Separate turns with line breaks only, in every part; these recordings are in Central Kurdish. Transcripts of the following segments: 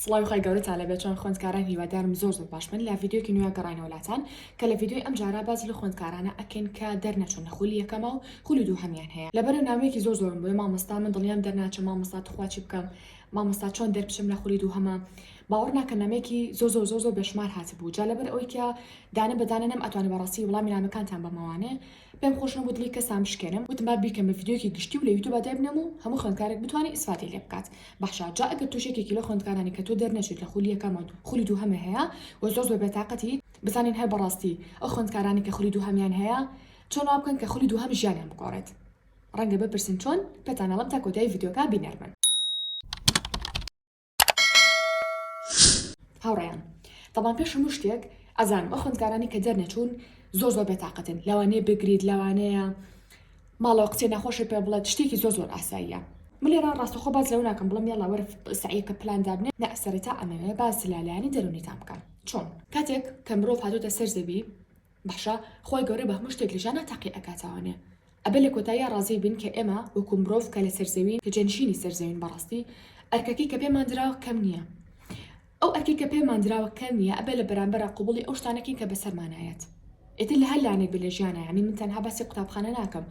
سڵاوی خۆی گەورەتان لەبێت چۆن خوێندکاران هیوادارم زۆر باش من لە ڤیدیۆکی نوێ گەڕینەوەلاتان کە لە ڤیدیۆی ئەم جارا باز لە خوێندکارانە ئەکەین کە دەرنەچون لە خولی یەکەمە و خولی دوو هەمیان هەیە لەبەرە نامەیەکی زۆرم بۆی مامۆستا من دڵیان دەرناچە مامۆستا توخواچی بکەم مامۆستا چۆن دەربچم لە خولی دوو هەمە باوەڕ ناکە نامەیەکی زۆر بێشمار هاتبوو جا لەبەر ئەوەی کە دانە بەدانە نەم ئەتوانێت بەڕاستی وەڵامی نامەکانتان بەمەوانێ پێم خۆش نەبوو دڵی کەسام بشکێنم وتم با بیکەم بە ڤیدیۆکی گشتی و لە یوتیوب دابنەم و هەموو خوێندکارێک بتوانێت ئیسفادەی لێ بکات باشە جا ئەگەر تووشێکێکی لە خوێندکارانی کە تۆ دەرنەچێت لە خولی یەکەمە خولی دوو هەمە هەیە و زۆر بێتاقەتی بزانین هەر بەڕاستی ئەو خوێندکارانی کە خولی دوو هەمیان هەیە چۆن وا بکەن کە خولی دوو هەم ژیانیان بگۆڕێت ڕەنگە بپرسن چۆن پێتان ئەڵەم تا کۆتایی ڤیدیۆکە بینەرمن هاوڕێیان طبعا پێش هەموو شتێک ئەزانم ئەو خوێندکارانی کە دەرنەچوون زۆر بێتاقەتن لەوانەیە بگریت لەوانەیە ماڵەوە قسەی ناخۆشی پێ بڵێت شتێکی زۆر ئاساییە من لێرە ڕاستەخۆ باز لەو ناکەم بڵم یاڵا وەرە سعیکە پلان دابنێ نە ئەسەرەتا ئەمەوێ باز لالایانی دەرونیتان بکەن چۆن کاتێک کە مرۆڤ هاتووتە سەر زەوی باشە خۆی گەورە بە هەموو شتێک لەژانە تاقی ئەکاتەوانێ ئەبێ لە کۆتاییە ڕازی بین کە ئێمە وەکو مرۆڤ کە لە سەرزەوین کە جێنشینی سەرزەوین بەڕاستی ئەرکەکەی کە پێمان دراوە کەم نییە ئەو ئەرکی کە پێمان دراوە کەم نییە ئەبێ لە بەرامبەرە قوبوڵی ئەو شتانەکەین کە بەسەرمانایەت ئێتر لە هەر لانێک بە لە ژیانە یعنی من تەنها باسی قوتابخانە ناکەم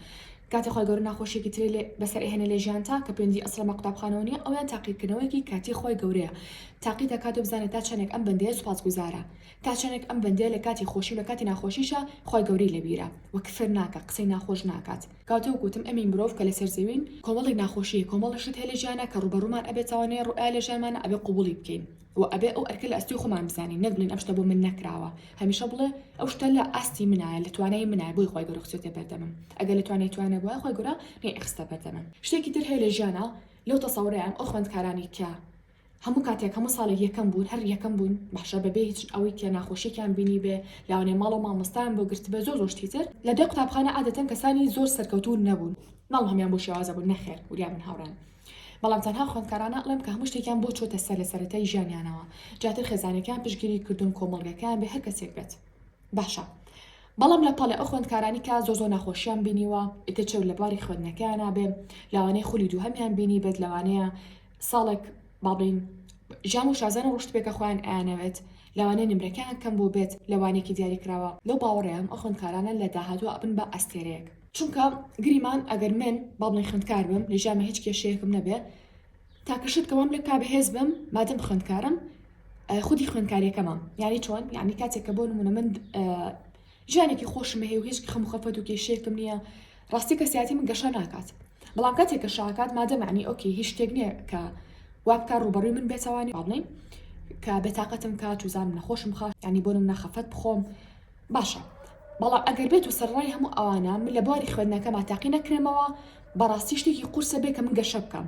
کاتی خۆی گەورە ناخۆشیێکی ترێ بەسەر ئێهێنە لە ژیانتا کە پێویستی ئەسڵەمە قوتابخانەوە نیە ئەویان تاقیکردنەوەیەکی کاتی خۆی گەورەیە تاقی دەکات و بزانێت تا چەندێک ئەم بەندەیە سوپاسگوزارە تا چەندێک ئەم بەندەیە لە کاتی خۆشی و لە کاتی ناخۆشیشە خۆی گەورەی لەبیرە وە کفر ناکە قسەی ناخۆش ناکات کاتە وەکوتم ئەمی مرۆڤ کە لە سەرزەوین کۆمەڵی ناخۆشی کۆمەڵی شت هەیە لە ژیانە کە ڕوبەڕوومان ئەبێتوانێ ڕوئای لە ژیانمانە ئەبێ قوبوڵی بکەین و ئەبێ ئەو ئەرکە لە ئەستی خۆمان بزانین نەبڵین ئەم شتە بۆ من نەکراوە هەمیشە بڵێ ئەو شتە لە ئاستی منایە لە توانای منایە بۆی خۆی گەورە خچێتە بەردەمم ئەگەر لە توانای بووە خۆی گەورە نێ ئەخستە بەردەمم شتێکی تر هەیە لە ژیانە لەو تەسەوڕەیان ئەو خوێندکارانی کە هەموو کاتێک هەموو ساڵێک یەکەم بوون هەر یەکەم بوون باشە بەبێ هیچ ئەوەی کە ناخۆشیێکیان بینی بێ لاوانێ ماڵ و مامۆستایان بۆ گرت بە زۆر شتی تر لە دەی قوتابخانە عادەتەن کەسانی زۆر سەرکەوتوو نەبوون ناڵ هەمیان بۆ شێوازە بوون نەخێر وریا من هاوڕان بەڵام تەنها خوێندکارانە ئەڵێم کە هەموو شتێکیان بۆ چۆتە سەر لە سەرەتای ژیانیانەوە جاتر خێزانەکان پشتگیری کردوون کۆمەڵگەکان بێ هەر کەسێک بێت باشە بەڵام لە پاڵێ ئەو خوێندکارانی کە زۆر ناخۆشیان بینیوە ئیتر چێو لە باری خوێندنەکەیانە بێ لەوانەیە خولی دوو هەمیان بینی بێت لەوانەیە ساڵێک باڵین ژیان و شازانە ڕشت بێکە خۆیان ئاەوێت لەوانەیە نمرەکەیان کەم بۆ بێت لەوانێکی دیاری کراوە لەو باوەڕێم ئەو خوێندکارانە لە داهاتوە ئەبن بە ئەستێرەیەک چونکە گریمان ئەگەر من باڵین خوێندکار بم لە ژیانمە هیچ کێشەیەکم نەبێ تاکەشت کەوام لە کا بەهێز بم مادەم خوێندکارم خودی خوێندکاریەکەمە یعنی چۆن یعنی کاتێک کە بۆ نمونە من ژیانێکی خۆشم هەیە و هیچ خەم و خەفەت و کێشەیەکم نییە ڕاستی کەسیاتی من گەشە ناکات بەڵام کاتێک کە شاکات مادەم عنی ئۆکی هیچ شتێک نییە کە وابکە ڕوبەڕووی من بێتوانی باڵین کە بێتاقەتم کات و زانم نەخۆشم خات ینی بۆ من نەخەفەت بخۆم باشە بەڵام ئەگەر بێت و سەرڕای هەموو ئەوانە من لە بواری خوێندنەکەما تاقی نەکرێمەوە بەڕاستی شتێکی قورسە بێ کە من گەشە بکەم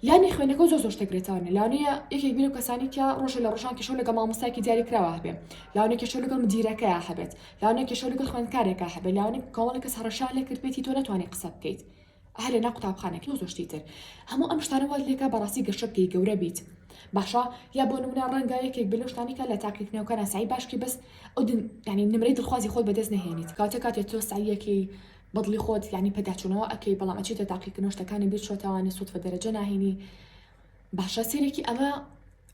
لانی خوێنەکە زۆر شتێکرێتوانێت لاوانەیە یەکێک بین و کەسانی کە ڕۆژە لە ڕۆژان کێشە لەگە مامۆستایەکی دیاری کراوە هەبێ لاوانەیە کێشە لەگەڵ مدیرەکەیە هەبێت لاوانەیە کێشە لەگەڵ خوێندکارێکە هەبێت لاوانەیە کۆمەڵێک کەس هەڕەشان لێ کرد بێتی تۆ نەتوانێت قسە بکەیت هەر لە ناو قوتابخانەکە زۆر شتی تر هەموو ئەم شتانە وا لێکە بەڕاستی گەشە بکەی گەورە بیت باشە یا بۆ نمونە ڕەنگە یەکێک بلو شتانی کە لە تاقیکردنەوەکە سعی باشکی بەس ئەو ینی نمرەی دڵخوازی خۆت بەدەست نهێنیت کاتێک تۆ سعیەکی بەدڵی خۆت ینی پەداچوونەوە ئەکەی بەڵام ئەچێتە تاقیکردنەوە شتەکانی بیر شۆتەوانێت سوود بە دەرەجە ناهێنی باشە سێرێکی ئەمە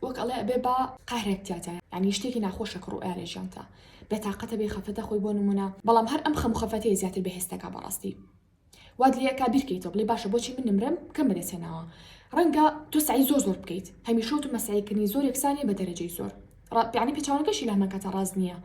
وەک ئەڵێ ئەبێ بە قاهرێک تیاتە ینی شتێکی ناخۆشە ڕوئیا لە ژیانتە بێتاقەتە بێ خەفەتە خۆی بۆ نمونە بەڵام هەر ئەم خەم و خەفەتەیە زیاتر بەهێزتەکە بەڕاستی واد لێکا بیرکەیتەوە بڵێ باشە بۆچی من نمرم کەم بەدەستێنەوە ڕەنگە تۆ سعی زۆر بکەیت هەمیشە و مەسعیکردنی زۆر یەکسانیە بە دەرەجەی زۆر یعنی پێچاوانەکەشی لە هەمان کاتە ڕاز نییە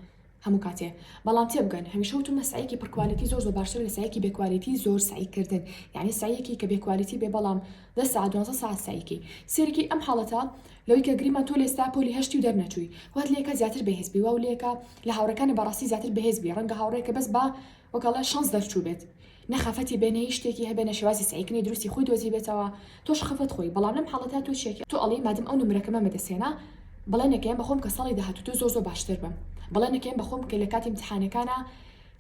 هەموو کاتێ بەڵام تێبگەن هەمیشە و مەسعیکی پڕکوالیتی زۆر باشتر لە سعیکی بێکوالیتی زۆر سعیکردن یعنی سعیەکی کە بێکوالیتی بێ بەڵام 10 ساعت 12 ساعت سعیکی سێرکی ئەم حاڵەتە لەوەی کە گریمان تۆ لێستا پۆلی هەشتی و دەرنەچووی وات لێکە زیاتر بەهێزبی وا و لێکە لە هاوڕەکانی بەڕاستی زیاتر بەهێزبی ڕەنگە هاوڕێکە بەس با وەکەڵە شانس دەرچوو بێت نەخەفەتی بێنە هیچ شتێکی هەبێنە شێوازی سعیکردنی دروستی خۆی دۆزی بێتەوە تۆش خەفەت خۆی بەڵام لەم حاڵەتە تۆ چێکی تۆ ئەڵێ مادەم ئەو نمرەکەمە مەدەسێنە بەڵێنەکەیان بەخۆم کە ساڵی داهاتوو تۆ زۆر باشتر بم بەڵێنەکەیان بەخۆم کە لە کاتی امتحانەکانە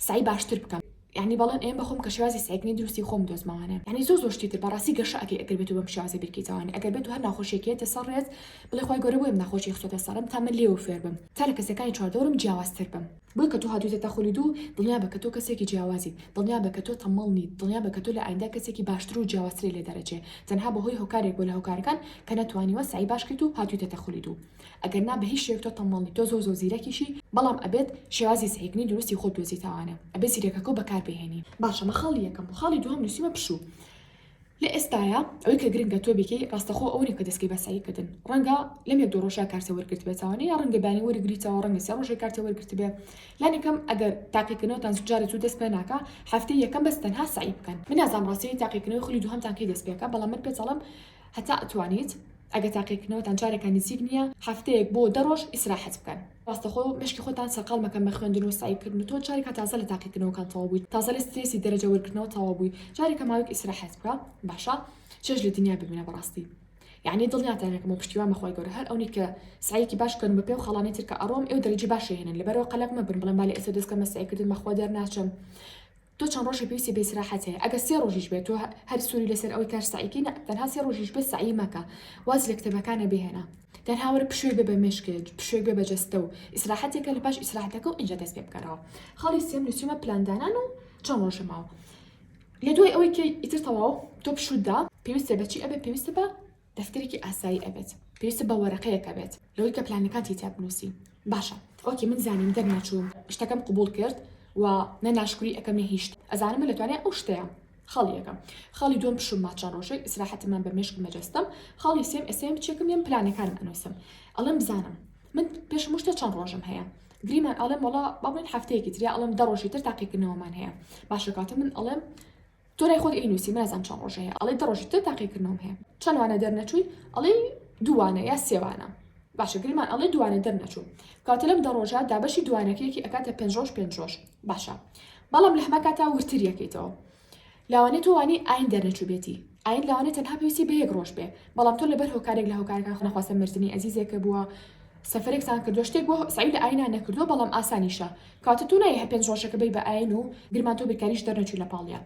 سعی باشتر بکەم یعنی بەڵێن ئێم بەخۆم کە شێوازی سعیکردنی دروستی خۆم دۆزمەوانە یعنی زۆر شتی تر بەڕاستی گەشە ئەگەی ئەگەر بێت و بەم شێوازە بیرکەیتەوانێ ئەگەر بێت و هەر ناخۆشیەکەیەتە سەڕێت بڵێ خۆی گەورە بۆیم ناخۆشی خۆتە سەرم تا من لێوە فێر بم تا لە کەسەکانی چواردەوەرم جیاوازتر بم بۆی کە تۆ هاتوویتە خۆلی دوو دڵنیا بە کە تۆ کەسێکی جیاوازی، دڵنیا بە کە تۆ تەمەڵنی، دڵنیا بە کە تۆ لە ئایندا کەسێکی باشتر و جیاوازتری لێ دەرەچێ تەنها بەهۆی هۆکارێک بۆ لە هۆکارەکان کە نەتوانیوە سعی باشکەیت و هاتوویتە خۆلی دوو. ئەگەر نا بە هیچ شێوەیەک تۆ تەمەڵنی، تۆ زۆر زیرەکیشی، بەڵام ئەبێت شێوازی سعیکردنی دروستی خۆت دۆزیتەوانە، ئەبێت زیرەکەکە بەکار بهێنی. باشە مەخاڵی یەکەم و خاڵی دووەم نووسیمە پشوو. لە ئێستاە ئەوەی کە گرنگە تۆ بکەی ڕاستەخۆ ئەوەی کە دەستکەی بە سعیکردن ڕەنگە لەم یەک دو ڕۆژە کارتە وەرگرت بێتەوەی یا ڕەنگە بانی وەرگریتەوە ڕەنگە سێ ڕۆژێک کارتە وەرگرت بێ. لانەکەم ئەگەر تاقیکردنەوەتان جارێت و دەست پێ ناکە هەفتەی یەکەم بەس تەنها سعی بکەن. من نازانم ڕاستی تاقیکردنەوەی خۆلی دووهەمتان کەی دەست پێکە، بەڵام من پێچەڵم هەتا ئەتوانیت ئەگە تاقیکردنەوەتان جارێکان نزیک نییە هەفتەیەک بۆ 10 ڕۆژ ئیسراحەت بکەن. ڕاستەخۆ مشکی خۆتان سەقال مەکەن بە خوێندن و سعیکردن، تۆ جارێکە تازە لە تاقیکردنەوەکان تەواو بوویت، تازە لە سترێسی دەرەجە وەرگرتنەوە تەواو بووی، جارێکە ماوەیەک ئیسراحەت بکە باشە چێژ لە دنیا ببینە بەڕاستی. یعنی دڵنیاتانەکەم و پشتیوان بەخوای گەورە هەر ئەوەی کە سعیکی باش کردن بە پێ و خەڵانی تر کە ئەڕۆم ئێوە دەرەجی باشە هێنن لەبەرەوە قەلەق مەبن بڵێن بالێ ئێستا دەستکەمە سعیکردن بەخوا دەرناچم. تۆ چەند ڕۆژی پێویستی بە ئیسراحەت هەیە، ئەگەر 3 ڕۆژیش بێت تۆ هەر سووری لەسەر ئەوەی کار سعیکی تەنها 3 ڕۆژیش بێت سعی مەکە، واز لە کتێبەکانە بهێنە، تەنها وەرە پشوێ بێ بە مێشکێت، پشوێ بێ بە جەستە و ئیسراحەتێکە لە پاش ئیسراحەتەکە و ئینجا دەست پێ بکەرەوە. خاڵی سێم نووسیمە پلاندانان و چەند ڕۆژە ماوە. لە دوای ئەوەی کە ئیتر تەواو تۆ پشووتدا پێویستە بە چی ئەبێت؟ پێویستە بە دەفتەرێکی ئاسایی ئەبێت، پێویستە بە وەرەقەیەک ئەبێت لەوەی کە پلانەکانتی تیا بنووسی. باشە ئۆکی من زانیم دەرناچووم شتەکەم قبول کرد و نەناشکری ئەەکەم نە هیچ ئەزانم لەتوانێت ئەو شتەیە. خاڵی یەکەم خاڵی دوم پشوم ماچان ڕۆژێک ئیسراحەتمان بە مێشک مەجەستم. خاڵی سێم ئێسێم بچێکم یەم پلانەکانم ئەنووسم ئەڵێم بزانم من پێشم شتە چەند ڕۆژم هەیە. گریمان ئەڵێم وڵا باڵێن هەفتەیەکی تریا ئەڵێم 10 ڕۆژی تر تاقیکردنەوەمان هەیە. باشە کاتە من ئەڵێم تۆ لای خۆت ئەینووسی منازان چەند ڕۆژ هەیە، ئەڵێ 10 ڕۆژی تر تاقیکردنەوەم هەیە. چەند وانە دەرنەچووی؟ ئەڵێ 2 وانە یا 3 وانە. باشە گریمان ئەڵێ 2 وانە دەرنەچوو. کاتە لەم 10 ڕۆژە دابەشی دوانەکەیەکی ئەکاتە 5 ڕۆژ 5 ڕۆژ. باشە بەڵام لە هەمە کاتا ورتر یەکەیتەوە. لاوانێت تۆ وانی ئاین دەرنەچوو بێتی، ئاین لاوانێت تەنها پێویستی بە 1 ڕۆژ بێ، بەڵام تۆ لەبەر هۆکارێک لە هۆکارەکان خۆنەخواستە مردنی ئەزیزێکە بووە سەفرێکتان کردو شتێک بۆ سعی لە ئاینان نەکردووە بەڵام ئاسانیشە کاتە تۆ نایە 5 ڕۆژەکە بی بە ئاین و گرمان تۆ بێکاریش دەرنەچووی لە پاڵیا.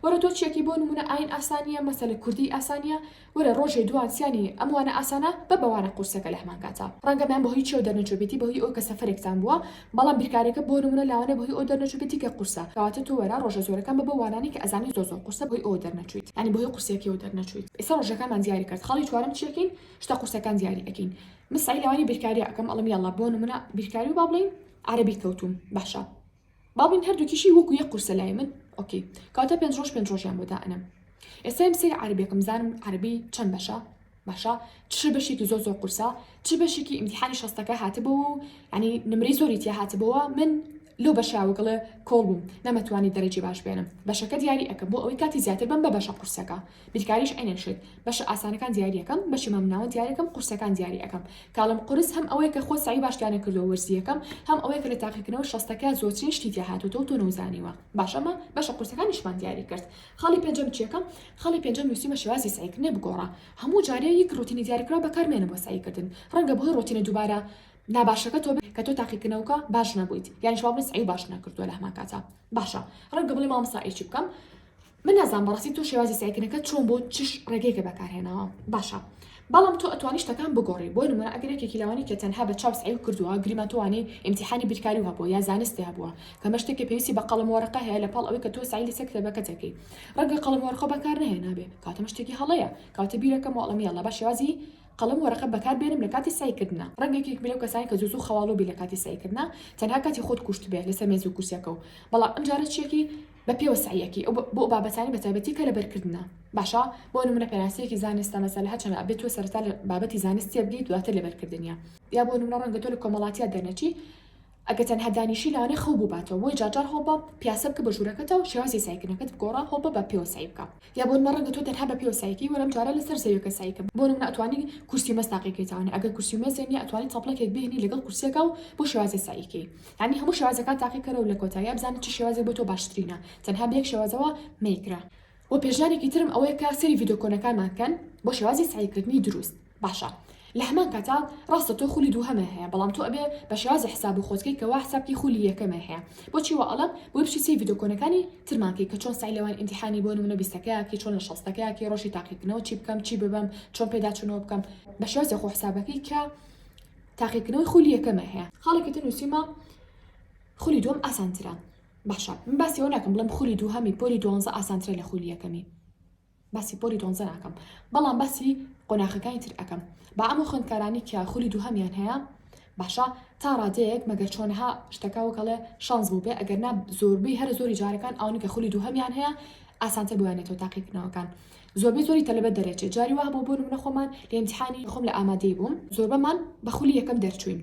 وەرە تۆ چێکی بۆ نمونە ئاین ئاسانیە مەسەلە کوردی ئاسانیە وەرە ڕۆژێ دوان سیانی ئەموانە ئاسانە بە بەوانە قورسەکە لە هەمان کاتا ڕەنگەمان بەهۆی چێو دەرنەچوو بێتی بەهۆی ئەو کە سەفرێکتان بووە بەڵام بیرکارێکە بۆ نمونە لاوانە بەهۆی ئەو دەرنەچوو بێتی کە قورسە کەواتە تۆ وەرە ڕۆژە زۆرەکان بە بەوانانی کە ئەزانی زۆر قورسە بەهۆی ئەو دەرنەچوویت ینی بەهۆی قورسێکی ئەو دەرنەچوویت. ئێستا ڕۆژەکانمان دیاری کرد خاڵی چوارەم چێکین شتا قورسەکان دیاری ئەکەین. مسعی لەوانی بیرکاری ئەەکەم ئەڵم یاڵا بۆ نمونە بیرکاری و با بڵین عەرەبی کەوتوم باشە باڵین هەردووکیشی وەکو یەک قورسە لای من ئۆکێ کاتە 5 ڕۆژ 5 ڕۆژیان بۆ دائنم. ئێستا ئەم سەیری عەرەبیەکەم زانم عەرەبی چەند بەشە باشە چ بەشێکی زۆر قورسە چ بەشێکی ئیمتیحانی شەستەکە هاتبەوە و ینی نمرەی زۆری تیا هاتبەوە من لەو بەشاوەگەڵە کۆڵ بووم نەمەتوانی دەرەجی باش بێنم بەشەکە دیاری ئەەکەم بۆ ئەوەی کاتی زیاتر بم بە بەشە قورسەکە بیرکاریش ئەینێنشێت بەشە ئاسانەکان دیاریەکەم بەشی مەمناوە دیارەکەم قورسەکان دیاری ئەەکەم کاڵم قورس هەم ئەوەیە کە خۆ سعی باشیانە کردو وەرزیەکەم هەم ئەوەیە کە لە تاقیکردنەوە شەستەکە زۆرترین شتی تیا هاتوتەوە تۆ نەوزانیوە باشەمە بەشە قورسەکانیشمان دیاری کرد. خاڵی پێنجەم چیەکەم خاڵی پێنجەم نووسیمە شێوازی سعیکردنێ بگۆڕە هەموو جارێ یەک ڕوتینی دیاریکرا بەکارمێنە بۆ سعیکردن ڕەنگە بەهۆی ڕوتینە دووبارە ناباشەکە تۆ کە تۆ تاقیکردنەوەکە باش نەبوویت یعنی شما بڵێ سعی باش نەکردووە لە هەمان کاتە باشە ڕەنگە بڵێ مامۆستا ئێچی بکەم من نازانم بەڕاستی تۆ شێوازی سعیکردنەکە چۆن بۆ چش ڕێگەیەکە بەکارهێنەوە باشە بەڵام تۆ ئەتوانی شتەکان بگۆڕی بۆ نمونە ئەگەر یەکێکی لەوانی کە تەنها بە چاو سعی کردووە گریمان توانی ئیمتیحانی بیرکاری هەبووە یا زانستی هەبووە کەمە شتێکی پێویستی بە قەڵەم وەرەقە هەیە لە پاڵ ئەوەی کە تۆ سعی لەسەر کتێبەکە دەکەی ڕەنگە قەڵەم وەرەقە بەکار نهێنابێ کاتە شتێکی هەڵەیە کاتە بیرەکەم وەڵەمی یاڵا بە شێوازی قەڵەم وەرەقە بەکار بێنم لە کاتی سعیکردنە ڕەنگێکی بلێو کەسانی کە زوو خەواڵۆ بی لە کاتی سعیکردنا تەنها کاتی خۆت کوشت بێ لەسەر مێز و کورسیەکە و بەڵام ئەم جارە چیەکی بە پێوە سعیەکی بۆ بابەتانی بەتایبەتی کە لەبەرکردنە باشە بۆ نمونە پێناسەیەکی زانستە مەسەلە هەچەند ئەبێت تۆ سەرەتا لە بابەتی زانستی بگەیت دواتر لەبەرکردنیە یا بۆ نمونە ڕەنگە تۆ لە کۆمەڵاتیە دەرنەچی ئەگە تەنها دانیشی لەوانەیە خەو بوو باتەوە بۆی جاجار هەڵ بە پیاسە بکە بە ژوورەکەتەوە شێوازی سعیکردنەکەت بگۆڕە هەڵ بە پێوە سعی بکە یا بۆ نمونە ڕەنگە تۆ تەنها بە پێوە سعیکی وەرەم جارە لەسەر زەویەکە سعیکە بۆ نمونە ئەتوانی کورسی مەست تاقیکەیتەوە ئەگەر کورسی مەزێ نیە ئەتوانی تەپڵەکێک بهێنی لەگەڵ کورسیەکە و بۆ شێوازی سعیکی یعنی هەموو شێوازەکان تاقیکەرە و لە کۆتاییە بزانێت چ شێوازێک بۆ تۆ باشترینە تەنها بە یەک شێوازەوە مەیکرا و پێشنیارێکی ترم ئەوەیە کە سەری ڤیدیۆکۆنەکانمان کەن بۆ شێوازی سعیکردنی دروست باشە لە هەمان کاتا ڕاستە تۆ خولی دووهەمە هەیە بەڵام تۆ ئەبێ بە شێوازی حساب و خۆزگەی کەوا حسابی خولی یەکەمە هەیە بۆچی وەڵام بۆی بچی سەی ڤیدیۆکۆنەکانی ترمانکەی کە چۆن سعی لەوان ئیمتیحانی بۆ نمونە 20ەکەیەکی چۆن لە 60ەکەیەکی ڕۆژی تاقیکردنەوە چی بکەم چی ببەم چۆن پێداچوونەوە بکەم بە شێوازی خۆ حسابەکەی کە تاقیکردنەوەی خولی یەکەمە هەیە. خاڵێکی تر نووسیمە خولی دوم ئاسانترە باشە من باسی ئەو ناکەم بڵێم خولی دووهەمی پۆلی 12 ئاسانترە لە خولی یەکەمی باسی پۆلی 12 ناکەم بەڵام باسی قۆناغەکانی تر ئەەکەم با ئەمە خوێندکارانی کە خولی دووهەمیان هەیە باشە تا ڕادەیەک مەگەر چۆنها شتەکەوەکەڵێ شانس بوو بێ ئەگەر نا زۆربەی هەر زۆری جارەکان ئەوانی کە خولی دووهەمیان هەیە ئاسانتر بوانێتەوە تاقیکردنەوەکان زۆربەی زۆری تەلەبەت دەرێچێت جاری وا بۆ نمونە خۆمان لە ئیمتیحانی خۆم لە ئامادەی بووم زۆربەمان بە خولی یەکەم دەرچوین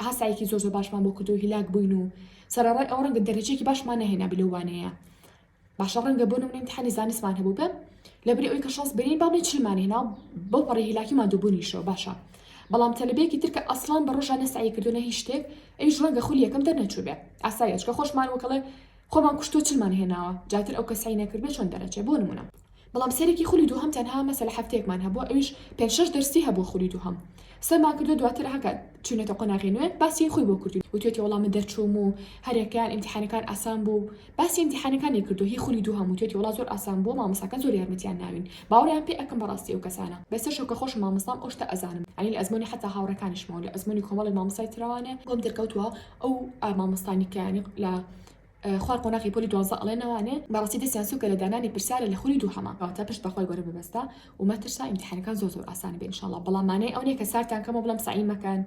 هەسایەکی زۆر باشمان بۆ کردو هیلاک بووین و سەرەڕای ئەو ڕەنگە دەرەجێکی باشمان نەهێنا بلەوانەیە باشە ڕەنگە بۆ نمونە ئیمتیحانی زانستمان هەبوو بێ لەبەری ئەوی کە شانس بێنین باڵێ چلمان هێنا بۆ پەڕی هیلاکیمان دووبوونیشەوە باشە بەڵام تەلەبەیەکی تر کە ئەسڵان بە ڕۆژانە سعی کردوونە هیچ شتێک ئەویش ڕەنگە خولی یەکەم دەرنەچوو بێ ئاساییە چکە خۆشمان وەکەڵێ خۆمان کوشتۆ چلمان هێناوە جاتر ئەو کە سعی نەکرد بێ چۆن دەرەچێ بۆ نمونە بەڵام سەرێکی خولی دووهەم تەنها مەسەلە هەفتەیەکمان هەبووە ئەویش 5-6 دەرسی هەبوو خولی دووهەم سەرمان کردو دواتر هەکە چونێتە قۆناغی نوێ باسی خۆی بۆ کردوین وتوێتی وەڵام دەرچووم و هەرێکیان ئیمتیحانەکان ئاسان بوو باسی ئیمتیحانەکانی کردو هی خولی دووهەم وتوێتی وڵا زۆر ئاسان بوو مامۆستاکان زۆر یارمەتیان ناوین باوەڕیان پێ ئەەکەم بەڕاستی ئەو کەسانە بەسەر شەوکە خۆش مامۆستام ئەو شتە ئەزانم ئەنی لە ئەزمموی حتا هاوڕەکانیشمەوە لە ئەزمموی کۆمەڵی مامۆستای تراوانێ بۆم دەرکەوتووە ئەو مامۆستانیکانی لە خوار قۆناغی پۆلی 12 ئەڵێنەوانێ بەڕاستی دەستیان سوکە لە دانانی پرسیارە لە خولی دووهەمە تا پشت بەخۆی گەورە ببەستە و مەترسا ئیمتیحانەکان زۆر ئاسان بێ ئینشاءالله بەڵام مانای ئەو نیە کە سارتان کەمە بڵم سعی مەکەن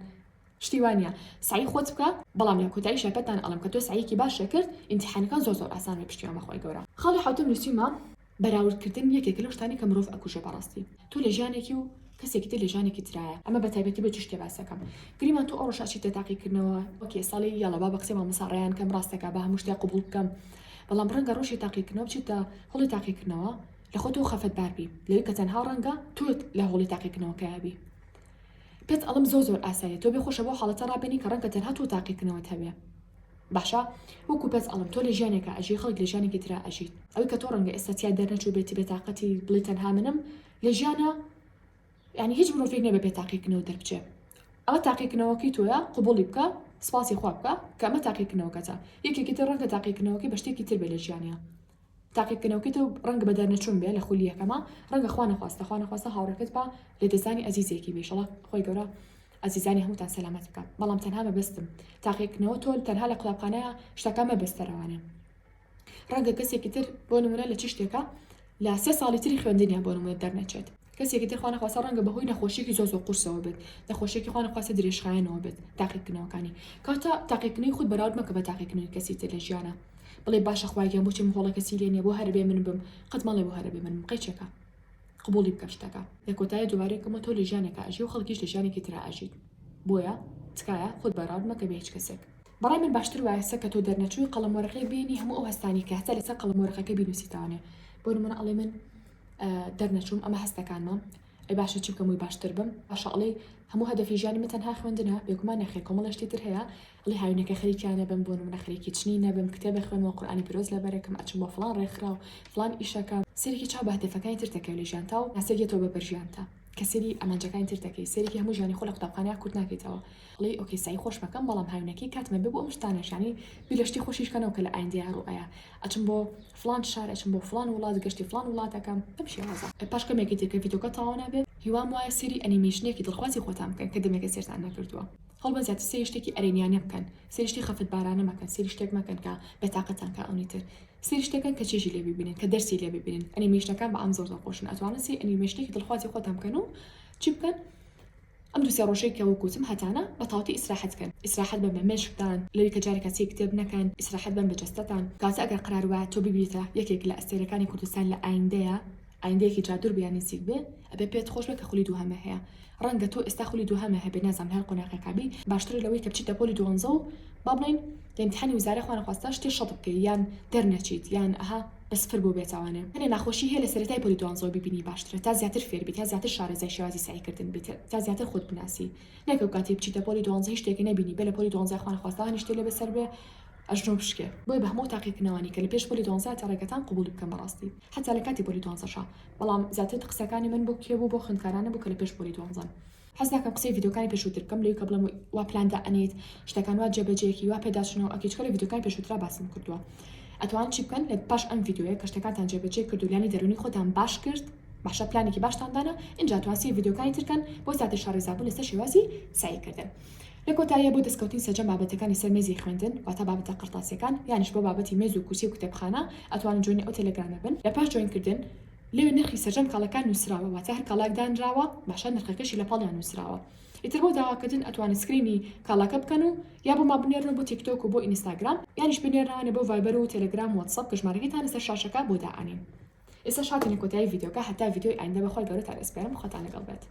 شتی وانە سعی خۆت بکە بەڵام لە کۆتایی شەپەتان ئەڵم کە تۆ سعیکی باشە کرد ئیمتیحانەکان زۆر ئاسان بێ پشتیوان بەخۆی گەورە خاڵی حوتم نووسیمە بەراوردکردن یەکێک لەو شتانی کە مرۆڤ ئەکوژە بەڕاستی تۆ لە ژیانێکی و کەسێکی تر لە ژیانێکی ترایە ئەمە بە تایبەتی بە چ شتێ باسەکەم گریمان تۆ ئەو ڕۆژاشیتە تاقیکردنەوە وەکی ساڵی یاڵە با بەقسێ مامۆساڕێیان کەم ڕاستەکە بە هەموو شتێک قبول بکەم بەڵام ڕەنگە ڕۆژی تاقیکردنەوە بچیتە هەوڵی تاقیکردنەوە لە خۆ تۆ خەفەت باربی لەوەی کە تەنها ڕەنگە تۆت لە هەوڵی تاقیکردنەوەکە یابی پێت ئەڵم زۆر ئاساییە تۆ بێ خۆشە بۆ حاڵەتە ڕابێنی کە ڕەنگە تەنها تۆ تاقیکردنەوەت هەبێ باشە وەکو پێت ئەڵم تۆ لە ژیانێکە ئەژی خەڵک لە ژیانێکی ترا ئەژیت ئەوەی کە تۆ ڕەنگە ئێستا تیا دەرنەچوو بێتی بێتاقەتی بڵێ تەنها منم لە ژیانە یعنی هیچ مرۆڤێک نەبێ بێ تاقیکردنەوە دەربچێ ئەمە تاقیکردنەوەکی تۆیە قبوڵی بکە سپاسی خوا بکە کە ئەمە تاقیکردنەوەکەتە یەکێکی تر ڕەنگە تاقیکردنەوەکی بە شتێکی تر بێ لە ژیانە تاقیکردنەوەکی تۆ ڕەنگە بە دەرنەچوون بێ لە خولی یەکەمە ڕەنگە خوا نەخواستە هاوڕێکت بە لە دەزانی ئەزیزێکی بێشەڵە خۆی گەورە ئەزیزانی هەمووتان سەلامەت بکە بەڵام تەنها مەبەستم تاقیکردنەوە تۆ تەنها لە قوتابخانەیە شتەکە مەبەستەرەوانێ ڕەنگە کەسێکی تر بۆ نمونە لە چ شتێکە لە 3 ساڵی تری خوێندنیە بۆ نمونە دەرنەچێت کەسێکی تر خوا نەخواسە ڕەنگە بەهۆی نەخۆشیێکی زۆر قورسەوە بێت نەخۆشیێکی خوا نەخواسە درێژخایەنەوە بێت تاقیکردنەوەکانی کاتە تاقیکردنی خودت بەراورد مەکە بە تاقیکردنی کەسی تر لە ژیانە بڵێ باشە خوایگەیان بۆچی مهۆڵە کەسی لێ نییە بۆ هەربێ من بم قەت مەڵێ بۆ هەربێ من قەیچەکە قبوڵی بکە شتەکە لە کۆتایە دووبارەیەکەمە تۆ لە ژیانێکە ئەژی و خەڵکیش لە ژیانێکی ترا ئەژیت بۆیە تکایە خودت بەراورد مەکە بە هیچ کەسێک بەڕای من باشتر وایەسە کە تۆ دەرنەچووی قەڵەم وەرەقەی بینی هەموو ئەو هەستانی کە هەتا لەسەر قەڵەم وەرەقەکە بینوسیتوانێ بۆ نمونە ئەڵێ من دەرنەچووم ئەمە هەستەکانمە ئەی باشە چی بکەم باشتر بم باشە ئەڵێ هەموو هەدەفی ژیانی من تەنها خوێندنە بێگومان نەخێر کۆمەڵە شتی تر هەیە ئەڵێ هاوینەکە خەریکیانە بم بۆ نمونە خەریکی چنی نەبم کتێبە خوێنەوە قورئانی پیرۆز لەبەرەکەم ئەچم بۆ فڵان ڕێکخرا و فڵان ئیشەکە سەرێکی چاو بە هەدەفەکانی تر دەکەوێت لە ژیانتا و ناسەرێتەوە بە بەرژیانتا کە سەری ئەمانجەکانی تر دەکەی سەرێکی هەموو ژیانی خۆ لە قوتابخانەیە کورت ناکەیتەوە ئەڵێ ئۆکێ سعی خۆش مەکەم بەڵام هاوینەکەی کاتمە بێ بۆ ئەم شتانەشانی بیر لە شتی خۆشیشکەنەوە کە لە ئایندەیە ڕوئەیە ئەچم بۆ فڵان شار ئەچم بۆ فڵان وڵات گەشتی فڵان وڵاتەکەم بەم شێوازە پاش کەمێکی تر کە ڤیدیۆکە تەواو نابێت هیوام وایە سەری ئەنیمێشنێکی دڵخوازی خۆتان بکەن کە دەمێکە سێرتان نەکردووە هەڵبەت زیاتر سێ شتێکی ئەرێنیانە بکەن سێ شتی خەفت بارانە مەکەن سێ شتێک مەکەن کە بێتاقەتان کە ئەوەی تر سێ شتێکن کە چێژی لێ ببینن کە دەرسی لێ ببینن ئەنیمێشنەکان بە ئەم زۆر خۆشن ئەتوانن سێ ئەنیمێشنێکی دڵخوازی خۆتان بکەن و چی بکەن ئەم دوو سێ ڕۆژەی کە وەکوتم هەتانە بەتاوەتی ئیسراحەت بکەن ئیسراحەت بن بە مێشکتان لەوەی کە جارێک کەسی کتێب نەکەن ئیسراحەت بن بە جەستەتان کاتە ئەگەر قرار وایە تۆ ببیتە یەکێک لە ئەستێرەکانی کوردستان لە ئایندەیە ئایندەیەکی جادوور بیان نزیک بێ ئەبێ پێت خۆش بێ کە خولی دووهەمە هەیە ڕەنگە تۆ ئێستا خولی دووهەمە هەبێ نازانم هەر قۆناغەکەبی باشتر لەوەی کە بچیتە پۆلی 12 و با بڵێن ئیمتیحانی وزارەی خوا نەخواستا شتێ شەڕ بکەی یان دەرنەچیت یان ئەها بەسفر بۆ بێتاوانێ هەنێ ناخۆشی هەیە لە سەرەتای پۆلی 12 ببینی باشترە تا زیاتر فێر بیت تا زیاتر شارەزای شێوازی سعیکردن بیت تا زیاتر خۆت بناسی نەکە کاتی بچیتە پۆلی 12 هیچ شتێکی نەبینی بێ لە پۆلی 12 خوا نەخواستا هەنی شتێ لێ بەسەر بێ ئەژنۆ بشکێ بۆی بە هەموو تاقیکردنەوەی کە لە پێش پۆلی 12 تاڕێگەتان قبول بکەم بەڕاستی حتا لە کاتی پۆلی 12 شا بەڵام زیاتر قسەکانی من بۆ کێ بوو بۆ خوێندکارانە بوو کە لە پێش پۆلی 12 حەز ناکەم قسەی ڤیدیۆکانی پێشووتر بکەم لەوەی کە بڵێم وا پلاندا ئەنێت شتەکان وا جێبەجێیەکی وا پێداچنەوە ئەکیچکە لە ڤیدیۆکانی پێشووترا باسم کردووە ئەتوان چی بکەن لە پاش ئەم ڤیدیۆیە کە شتەکانتان جێبەجێ کرد و لانی دەرونی خۆتان باش کرد باشە پلانێکی باشتان دانا اینجا توانسی ڤیدیۆکانی ترکەن بۆ زیاتر شارەزابوون لەسەر شێوازی سعیکردن لە کۆتاییە بۆ دەستکەوتین سەرجەم بابەتەکانی سەر مێزی خوێندن واتە بابەتە قرتاسیەکان یانیش بۆ بابەتی مێز و کورسی و کتێبخانە ئەتوانن جوێنی ئەو تەلەگرامە بن لە پاش جوینکردن لێوێ نرخی سەرجەم کاڵەکان نووسراوە واتە هەر کاڵاک دانراوە باشە نرخەکەشی لە پاڵیان نووسراوە ئیتر بۆ داواکردن ئەتوانن سکرینی کاڵاکە بکەن و یا بۆ ما بنێرن بۆ تیکتۆک و بۆ ئینستاگرام یانیش بنێرانە بۆ ڤایبەر و تەلەگرام واتسەپ کە ژمارەکەتانە سەر شاشەکە بۆ داعانین ئێستا شاتین لە کۆتایی ڤیدیۆکە هەتا ڤیدیۆی ئایندا بەخۆی گەورەتان ئەسپێرم خۆتان لەگەڵ بێت